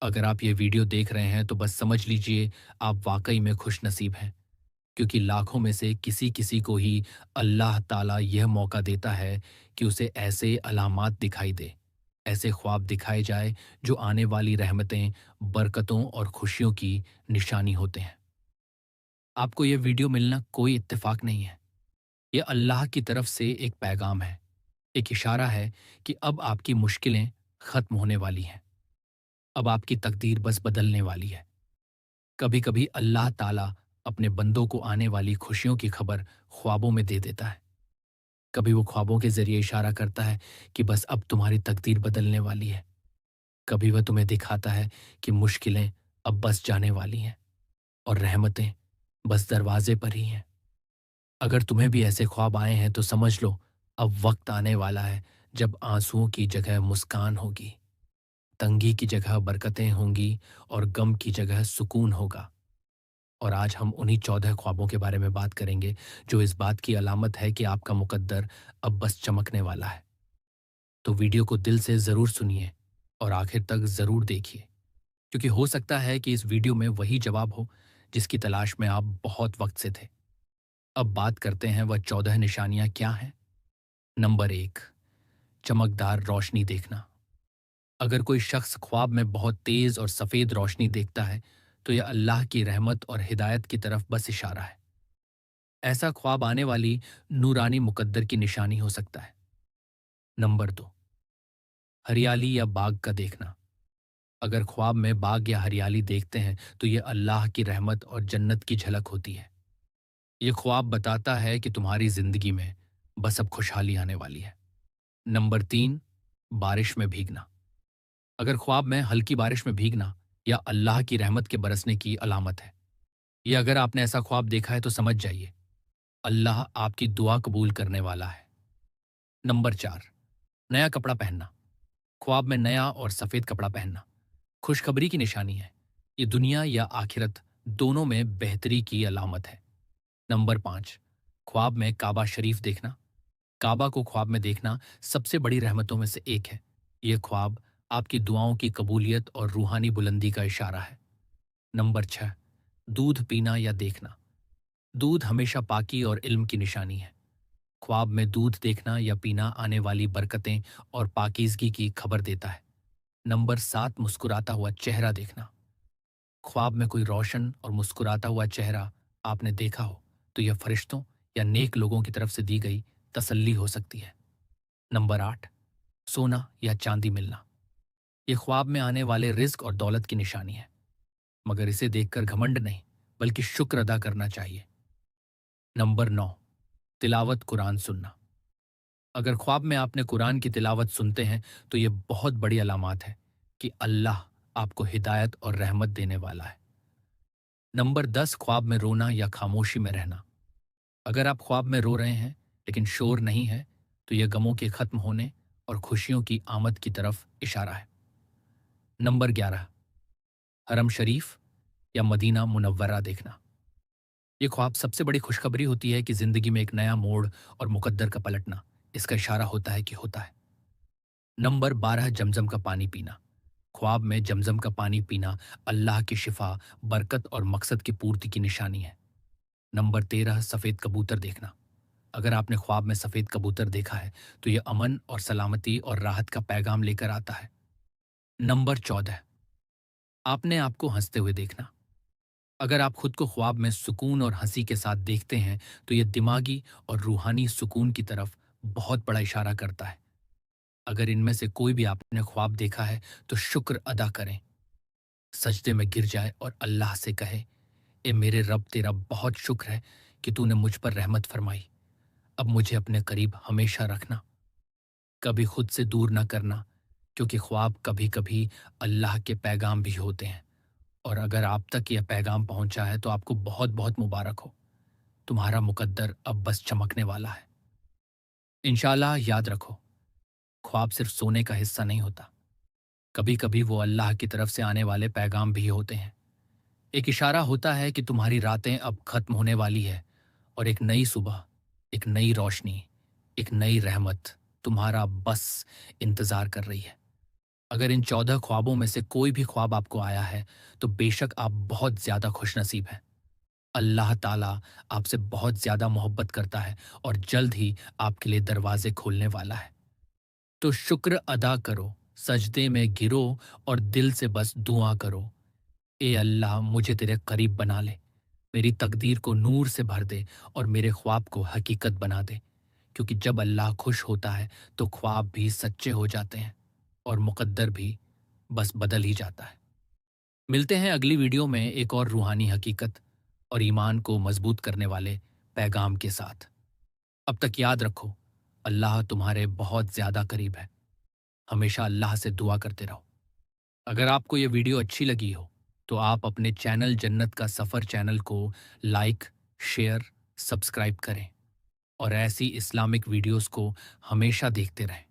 अगर आप ये वीडियो देख रहे हैं तो बस समझ लीजिए आप वाकई में खुश नसीब हैं, क्योंकि लाखों में से किसी किसी को ही अल्लाह ताला यह मौका देता है कि उसे ऐसे अलामात दिखाई दे, ऐसे ख्वाब दिखाए जाए जो आने वाली रहमतें, बरकतों और खुशियों की निशानी होते हैं। आपको यह वीडियो मिलना कोई इत्तेफाक नहीं है। यह अल्लाह की तरफ से एक पैगाम है, एक इशारा है कि अब आपकी मुश्किलें खत्म होने वाली हैं। अब आपकी तकदीर बस बदलने वाली है। कभी कभी अल्लाह ताला अपने बंदों को आने वाली खुशियों की खबर ख्वाबों में दे देता है। कभी वो ख्वाबों के जरिए इशारा करता है कि बस अब तुम्हारी तकदीर बदलने वाली है। कभी वह तुम्हें दिखाता है कि मुश्किलें अब बस जाने वाली हैं और रहमतें बस दरवाजे पर ही हैं। अगर तुम्हें भी ऐसे ख्वाब आए हैं तो समझ लो, अब वक्त आने वाला है जब आंसुओं की जगह मुस्कान होगी, तंगी की जगह बरकतें होंगी और गम की जगह सुकून होगा। और आज हम उन्हीं 14 ख्वाबों के बारे में बात करेंगे जो इस बात की अलामत है कि आपका मुकद्दर अब बस चमकने वाला है। तो वीडियो को दिल से ज़रूर सुनिए और आखिर तक ज़रूर देखिए, क्योंकि हो सकता है कि इस वीडियो में वही जवाब हो जिसकी तलाश में आप बहुत वक्त से थे। अब बात करते हैं वह 14 निशानियां क्या हैं। नंबर 1, चमकदार रोशनी देखना। अगर कोई शख्स ख्वाब में बहुत तेज़ और सफ़ेद रोशनी देखता है तो यह अल्लाह की रहमत और हिदायत की तरफ बस इशारा है। ऐसा ख्वाब आने वाली नूरानी मुकद्दर की निशानी हो सकता है। नंबर 2, हरियाली या बाग का देखना। अगर ख्वाब में बाग या हरियाली देखते हैं तो यह अल्लाह की रहमत और जन्नत की झलक होती है। यह ख्वाब बताता है कि तुम्हारी जिंदगी में बस अब खुशहाली आने वाली है। नंबर 3, बारिश में भीगना। अगर ख्वाब में हल्की बारिश में भीगना या अल्लाह की रहमत के बरसने की अलामत है। यह अगर आपने ऐसा ख्वाब देखा है तो समझ जाइए, अल्लाह आपकी दुआ कबूल करने वाला है। नंबर 4, नया कपड़ा पहनना। ख्वाब में नया और सफ़ेद कपड़ा पहनना खुशखबरी की निशानी है। ये दुनिया या आखिरत दोनों में बेहतरी की अलामत है। नंबर 5, ख्वाब में काबा शरीफ देखना। काबा को ख्वाब में देखना सबसे बड़ी रहमतों में से एक है। यह ख्वाब आपकी दुआओं की कबूलियत और रूहानी बुलंदी का इशारा है। नंबर 6, दूध पीना या देखना। दूध हमेशा पाकी और इल्म की निशानी है। ख्वाब में दूध देखना या पीना आने वाली बरकतें और पाकीज़गी की खबर देता है। नंबर 7, मुस्कुराता हुआ चेहरा देखना। ख्वाब में कोई रोशन और मुस्कुराता हुआ चेहरा आपने देखा हो तो यह फरिश्तों या नेक लोगों की तरफ से दी गई तसल्ली हो सकती है। नंबर 8, सोना या चांदी मिलना। यह ख्वाब में आने वाले रिज्क और दौलत की निशानी है, मगर इसे देखकर घमंड नहीं बल्कि शुक्र अदा करना चाहिए। नंबर 9, तिलावत कुरान सुनना। अगर ख्वाब में आपने कुरान की तिलावत सुनते हैं तो यह बहुत बड़ी अलामत है कि अल्लाह आपको हिदायत और रहमत देने वाला है। नंबर 10, ख्वाब में रोना या खामोशी में रहना। अगर आप ख्वाब में रो रहे हैं लेकिन शोर नहीं है तो यह गमों के खत्म होने और खुशियों की आमद की तरफ इशारा है। नंबर 11, हरम शरीफ या मदीना मुनव्वरा देखना। ये ख्वाब सबसे बड़ी खुशखबरी होती है कि जिंदगी में एक नया मोड़ और मुकद्दर का पलटना इसका इशारा होता है कि होता है। नंबर 12, जमजम का पानी पीना। ख्वाब में जमजम का पानी पीना अल्लाह की शिफा, बरकत और मकसद की पूर्ति की निशानी है। नंबर 13, सफ़ेद कबूतर देखना। अगर आपने ख्वाब में सफ़ेद कबूतर देखा है तो यह अमन और सलामती और राहत का पैगाम लेकर आता है। नंबर 14, आपने आपको हंसते हुए देखना। अगर आप खुद को ख्वाब में सुकून और हंसी के साथ देखते हैं तो यह दिमागी और रूहानी सुकून की तरफ बहुत बड़ा इशारा करता है। अगर इनमें से कोई भी आपने ख्वाब देखा है तो शुक्र अदा करें, सजदे में गिर जाए और अल्लाह से कहे, ए मेरे रब, तेरा बहुत शुक्र है कि तूने मुझ पर रहमत फरमाई। अब मुझे अपने करीब हमेशा रखना, कभी खुद से दूर न करना, क्योंकि ख्वाब कभी कभी अल्लाह के पैगाम भी होते हैं। और अगर आप तक यह पैगाम पहुंचा है तो आपको बहुत बहुत मुबारक हो। तुम्हारा मुकद्दर अब बस चमकने वाला है। इंशाल्लाह याद रखो, ख्वाब सिर्फ सोने का हिस्सा नहीं होता, कभी कभी वो अल्लाह की तरफ से आने वाले पैगाम भी होते हैं। एक इशारा होता है कि तुम्हारी रातें अब खत्म होने वाली है और एक नई सुबह, एक नई रोशनी, एक नई रहमत तुम्हारा बस इंतजार कर रही है। اگر ان 14 ख्वाबों में से कोई भी ख्वाब आपको आया है, तो बेशक आप बहुत ज़्यादा खुशनसीब हैं। अल्लाह ताला आपसे बहुत ज़्यादा मोहब्बत करता है और जल्द ही आपके लिए दरवाज़े खोलने वाला है। तो शुक्र अदा करो, सजदे में गिरो और दिल से बस दुआ करो, ए अल्लाह मुझे तेरे करीब बना ले, मेरी तकदीर को नूर से भर दे और मेरे ख्वाब को हकीकत बना दे। क्योंकि जब अल्लाह खुश होता है तो ख्वाब भी सच्चे हो जाते हैं और मुकद्दर भी बस बदल ही जाता है। मिलते हैं अगली वीडियो में एक और रूहानी हकीकत और ईमान को मजबूत करने वाले पैगाम के साथ। अब तक याद रखो, अल्लाह तुम्हारे बहुत ज़्यादा करीब है। हमेशा अल्लाह से दुआ करते रहो। अगर आपको ये वीडियो अच्छी लगी हो तो आप अपने चैनल जन्नत का सफ़र चैनल को लाइक, शेयर, सब्सक्राइब करें और ऐसी इस्लामिक वीडियोस को हमेशा देखते रहें।